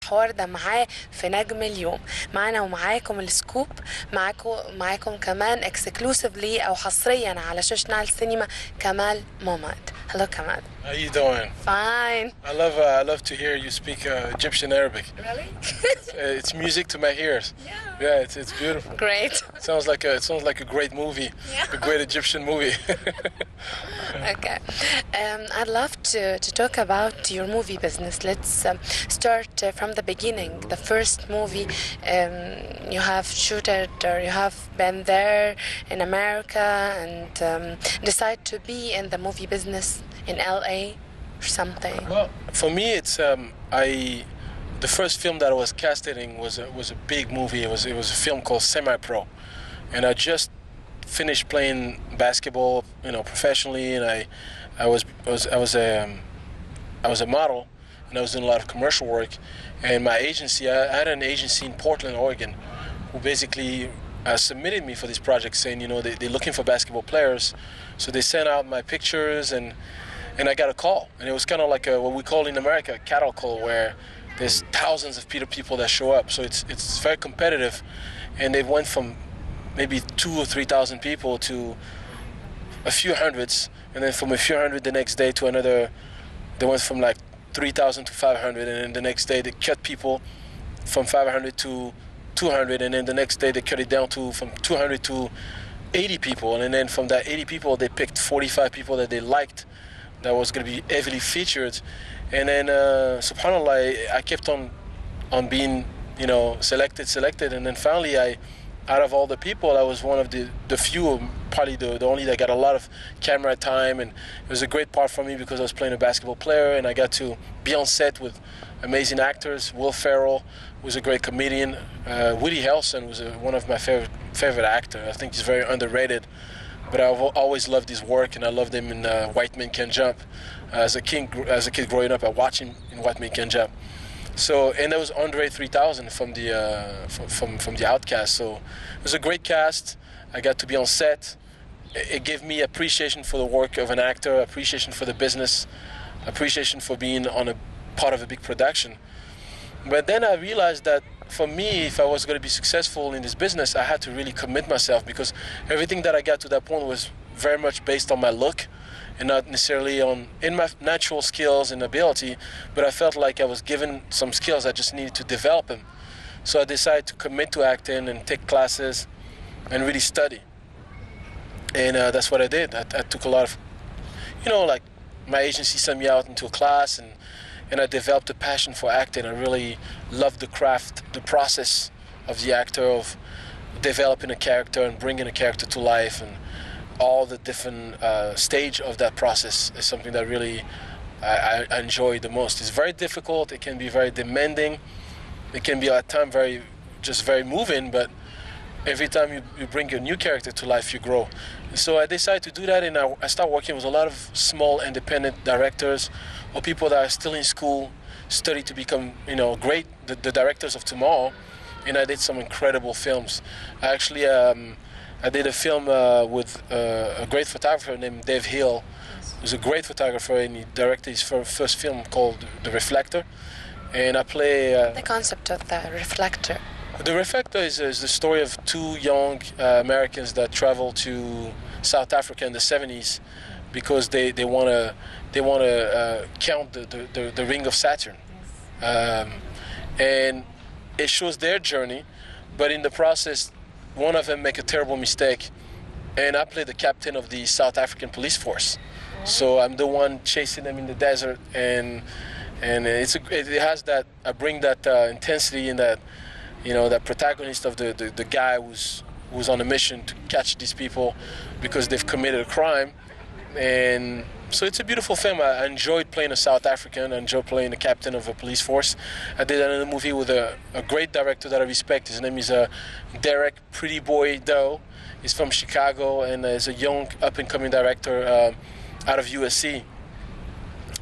الحوار ده معاه في نجم اليوم. معنا ومعاكم السكوب، معاكم كمان اكسكلوسيفلي او حصريا على شاشة السينما كمال موماد. Hello Kamal. How you doing? Fine. I love to hear you speak Egyptian Arabic. Really? It's music to my ears. Yeah, it's beautiful. Great. It sounds like a great movie, Yeah. a great Egyptian movie. Okay. I'd love to talk about your movie business. Let's start from the beginning. The first movie you have shooted or you have been there in America and decide to be in the movie business in LA or something. Well, for me, it's the first film that I was casted in was a big movie. It was a film called Semi-Pro, and I just finished playing basketball, professionally, and I was a model, and I was doing a lot of commercial work. And my agency, I had an agency in Portland, Oregon, who basically submitted me for this project, saying, they're looking for basketball players, so they sent out my pictures, and I got a call, and it was kind of like what we call in America a cattle call, where there's thousands of people that show up, so it's very competitive, and they went from maybe 2,000 or 3,000 people to a few hundreds, and then from a few hundred the next day to another, they went from like 3,000 to 500, and then the next day they cut people from 500 to 200, and then the next day they cut it down to from 200 to 80 people, and then from that 80 people they picked 45 people that they liked that was going to be heavily featured, and then subhanallah, I kept on being selected, and then finally out of all the people, I was one of the few, probably the only that got a lot of camera time, and it was a great part for me because I was playing a basketball player, and I got to be on set with amazing actors. Will Ferrell was a great comedian. Woody Harrelson was one of my favorite actors. I think he's very underrated, but I've always loved his work, and I loved him in White Men Can't Jump. As a kid growing up, I watched him in White Men Can't Jump. So, and there was Andre 3000 from the Outcast. So it was a great cast. I got to be on set. It gave me appreciation for the work of an actor, appreciation for the business, appreciation for being on a part of a big production. But then I realized that for me, if I was going to be successful in this business, I had to really commit myself, because everything that I got to that point was very much based on my look and not necessarily in my natural skills and ability, but I felt like I was given some skills, I just needed to develop them. So I decided to commit to acting and take classes and really study. And that's what I did. I took a lot of, like my agency sent me out into a class, and I developed a passion for acting. I really loved the craft, the process of the actor, of developing a character and bringing a character to life, and all the different stage of that process is something that really I enjoy the most. It's very difficult. It can be very demanding. It can be at times very moving, but every time you bring a new character to life, you grow. So I decided to do that, and I started working with a lot of small independent directors or people that are still in school, study to become, great, the directors of tomorrow. And I did some incredible films. I did a film with a great photographer named Dave Hill. He was a great photographer, and he directed his first film called The Reflector. And I play... the concept of the reflector. The Reflector is the story of two young Americans that travel to South Africa in the 70s because they want to count the ring of Saturn. And it shows their journey, but in the process, one of them make a terrible mistake, and I play the captain of the South African police force. So I'm the one chasing them in the desert, and it has that, I bring that intensity in that, that protagonist of the guy who's on a mission to catch these people because they've committed a crime. And so it's a beautiful film. I enjoyed playing a South African. I enjoyed playing the captain of a police force. I did another movie with a great director that I respect. His name is Derek Pretty Boy Doe. He's from Chicago, and is a young up-and-coming director out of USC.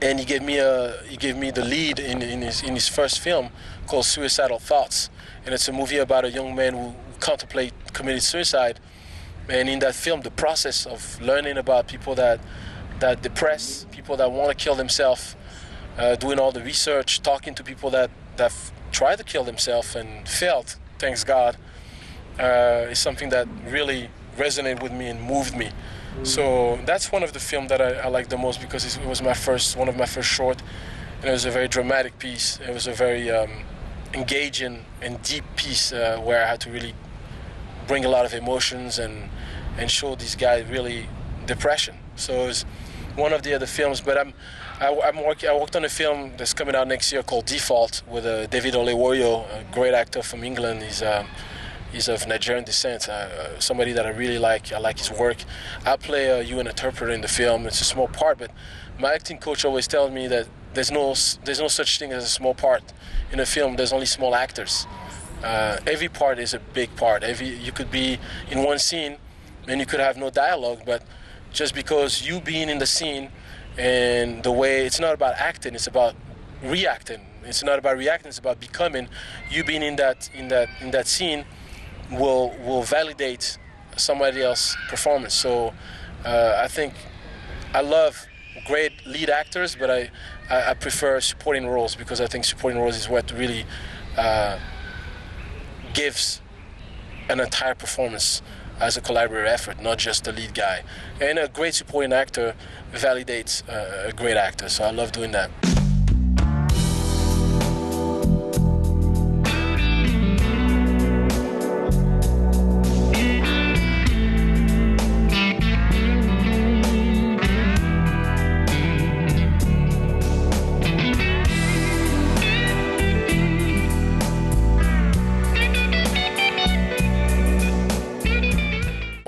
And he gave me the lead in his first film called Suicidal Thoughts. And it's a movie about a young man who committed suicide. And in that film, the process of learning about people that depress, people that want to kill themselves, doing all the research, talking to people that tried to kill himself and failed, thanks God, is something that really resonated with me and moved me. So that's one of the films that I like the most, because it was one of my first short, and it was a very dramatic piece. It was a very engaging and deep piece where I had to really bring a lot of emotions and show these guys really depression. So it was one of the other films, but I worked on a film that's coming out next year called Default with David Olewoyo, a great actor from England. He's of Nigerian descent, somebody that I really like. I like his work. I play a UN interpreter in the film. It's a small part, but my acting coach always tells me that there's no such thing as a small part. In a film, there's only small actors. Every part is a big part. You could be in one scene and you could have no dialogue, but just because you being in the scene and the way, it's not about acting, it's about reacting. It's not about reacting, it's about becoming. You being in that scene will validate somebody else's performance. So I think I love great lead actors, but I prefer supporting roles, because I think supporting roles is what really gives an entire performance as a collaborative effort, not just the lead guy. And a great supporting actor validates a great actor, so I love doing that.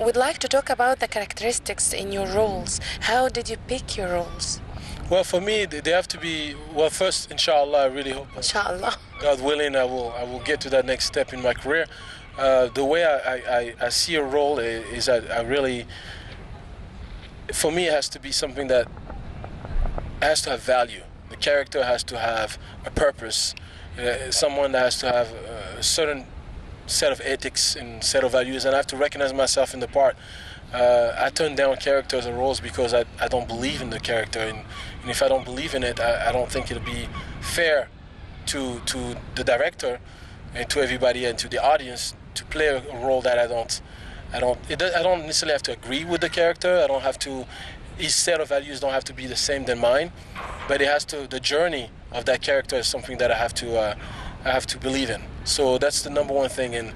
We'd like to talk about the characteristics in your roles. How did you pick your roles? Well, for me, they have to be, well, first, inshallah, I really hope, Inshallah. God willing, I will get to that next step in my career. The way I see a role is that I really, for me, it has to be something that has to have value. The character has to have a purpose, someone that has to have a certain set of ethics and set of values, and I have to recognize myself in the part. I turn down characters or roles because I don't believe in the character, and if I don't believe in it, I don't think it'll be fair to the director and to everybody and to the audience to play a role that I don't necessarily have to agree with the character. I don't have to, his set of values don't have to be the same than mine, but it has to, the journey of that character is something that I have to believe in. So that's the number one thing, and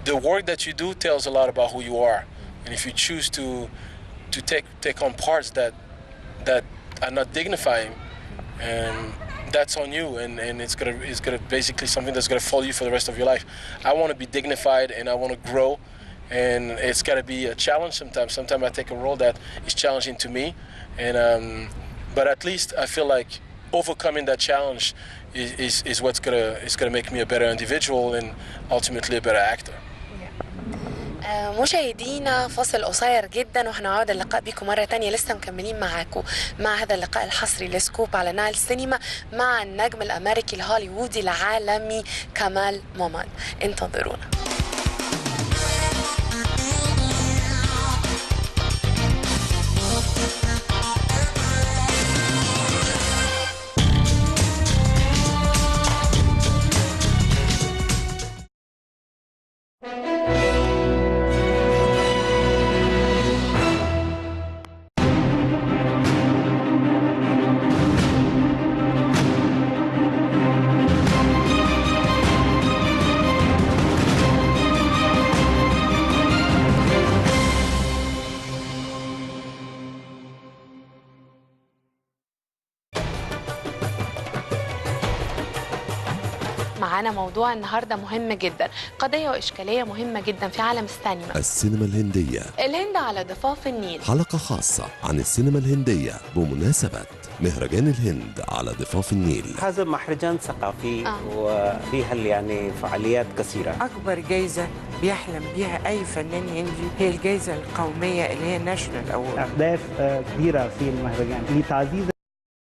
the work that you do tells a lot about who you are. And if you choose to take on parts that are not dignifying, that's on you, and it's gonna basically something that's gonna follow you for the rest of your life. I want to be dignified and I want to grow, and it's got to be a challenge sometimes. Sometimes I take a role that is challenging to me, and but at least I feel like overcoming that challenge is what's gonna make me a better individual and ultimately a better actor. مشاهدينا فاصل قصير جدا وهنعود اللقاء بكم مرة تانية. لسه مكملين معاكم مع هذا اللقاء الحصري لسكوب على نايل سينما مع النجم الأمريكي الهوليوودي العالمي كمال موماد. انتظرونا. معانا موضوع النهارده مهم جدا، قضيه واشكاليه مهمه جدا في عالم السينما. السينما الهنديه، الهند على ضفاف النيل، حلقه خاصه عن السينما الهنديه بمناسبه مهرجان الهند على ضفاف النيل. هذا مهرجان ثقافي وفيها يعني فعاليات كثيره. اكبر جائزه بيحلم بيها اي فنان هندي هي الجائزه القوميه اللي هي ناشونال أوورد. اهداف كبيره في المهرجان لتعزيز